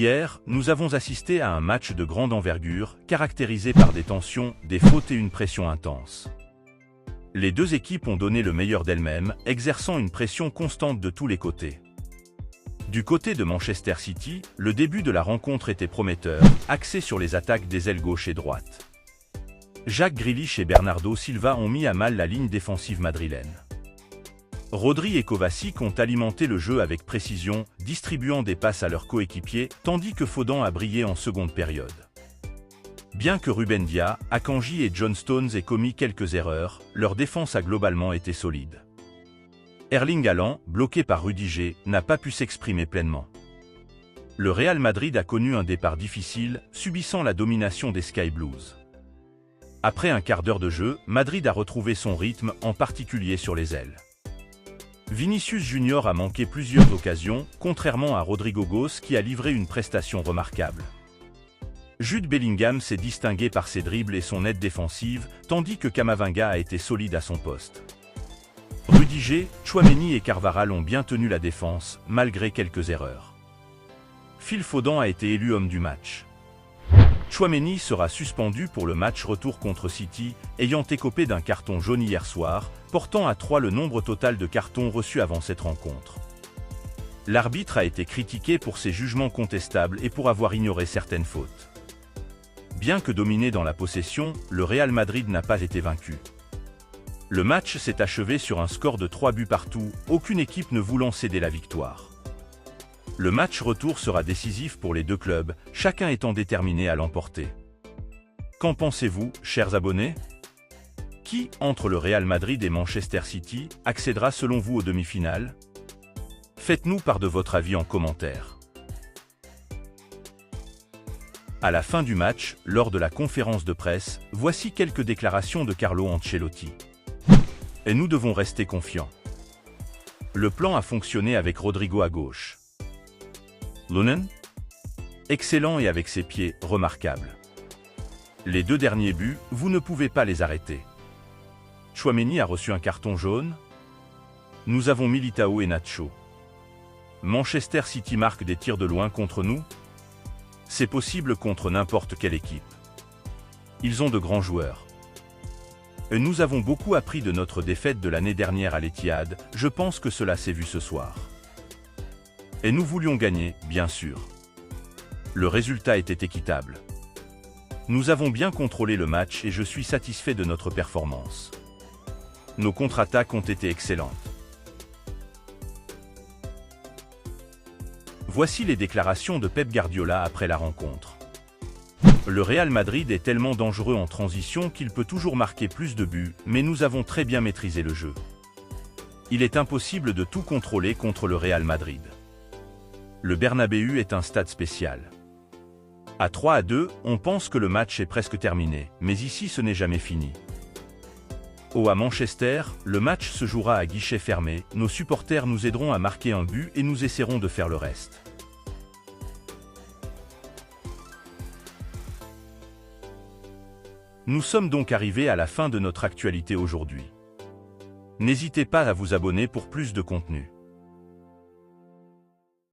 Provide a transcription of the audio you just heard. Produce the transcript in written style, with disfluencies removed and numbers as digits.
Hier, nous avons assisté à un match de grande envergure, caractérisé par des tensions, des fautes et une pression intense. Les deux équipes ont donné le meilleur d'elles-mêmes, exerçant une pression constante de tous les côtés. Du côté de Manchester City, le début de la rencontre était prometteur, axé sur les attaques des ailes gauche et droite. Jack Grealish et Bernardo Silva ont mis à mal la ligne défensive madrilène. Rodri et Kovacic ont alimenté le jeu avec précision, distribuant des passes à leurs coéquipiers, tandis que Foden a brillé en seconde période. Bien que Ruben Dias, Akanji et John Stones aient commis quelques erreurs, leur défense a globalement été solide. Erling Haaland, bloqué par Rudiger, n'a pas pu s'exprimer pleinement. Le Real Madrid a connu un départ difficile, subissant la domination des Sky Blues. Après un quart d'heure de jeu, Madrid a retrouvé son rythme, en particulier sur les ailes. Vinicius Junior a manqué plusieurs occasions, contrairement à Rodrygo Goes qui a livré une prestation remarquable. Jude Bellingham s'est distingué par ses dribbles et son aide défensive, tandis que Camavinga a été solide à son poste. Rudiger, Tchouaméni et Carvajal ont bien tenu la défense, malgré quelques erreurs. Phil Foden a été élu homme du match. Tchouaméni sera suspendu pour le match retour contre City, ayant écopé d'un carton jaune hier soir, portant à 3 le nombre total de cartons reçus avant cette rencontre. L'arbitre a été critiqué pour ses jugements contestables et pour avoir ignoré certaines fautes. Bien que dominé dans la possession, le Real Madrid n'a pas été vaincu. Le match s'est achevé sur un score de 3 buts partout, aucune équipe ne voulant céder la victoire. Le match retour sera décisif pour les deux clubs, chacun étant déterminé à l'emporter. Qu'en pensez-vous, chers abonnés? Qui, entre le Real Madrid et Manchester City, accédera selon vous aux demi-finales? Faites-nous part de votre avis en commentaire. À la fin du match, lors de la conférence de presse, voici quelques déclarations de Carlo Ancelotti. Et nous devons rester confiants. Le plan a fonctionné avec Rodrygo à gauche. Lunin? Excellent et avec ses pieds, remarquable. Les deux derniers buts, vous ne pouvez pas les arrêter. Tchouaméni a reçu un carton jaune. Nous avons Militao et Nacho. Manchester City marque des tirs de loin contre nous. C'est possible contre n'importe quelle équipe. Ils ont de grands joueurs. Et nous avons beaucoup appris de notre défaite de l'année dernière à l'Etihad, je pense que cela s'est vu ce soir. Et nous voulions gagner, bien sûr. Le résultat était équitable. Nous avons bien contrôlé le match et je suis satisfait de notre performance. Nos contre-attaques ont été excellentes. Voici les déclarations de Pep Guardiola après la rencontre. Le Real Madrid est tellement dangereux en transition qu'il peut toujours marquer plus de buts, mais nous avons très bien maîtrisé le jeu. Il est impossible de tout contrôler contre le Real Madrid. Le Bernabéu est un stade spécial. À 3-2, on pense que le match est presque terminé, mais ici ce n'est jamais fini. À Manchester, le match se jouera à guichet fermé, nos supporters nous aideront à marquer un but et nous essaierons de faire le reste. Nous sommes donc arrivés à la fin de notre actualité aujourd'hui. N'hésitez pas à vous abonner pour plus de contenu.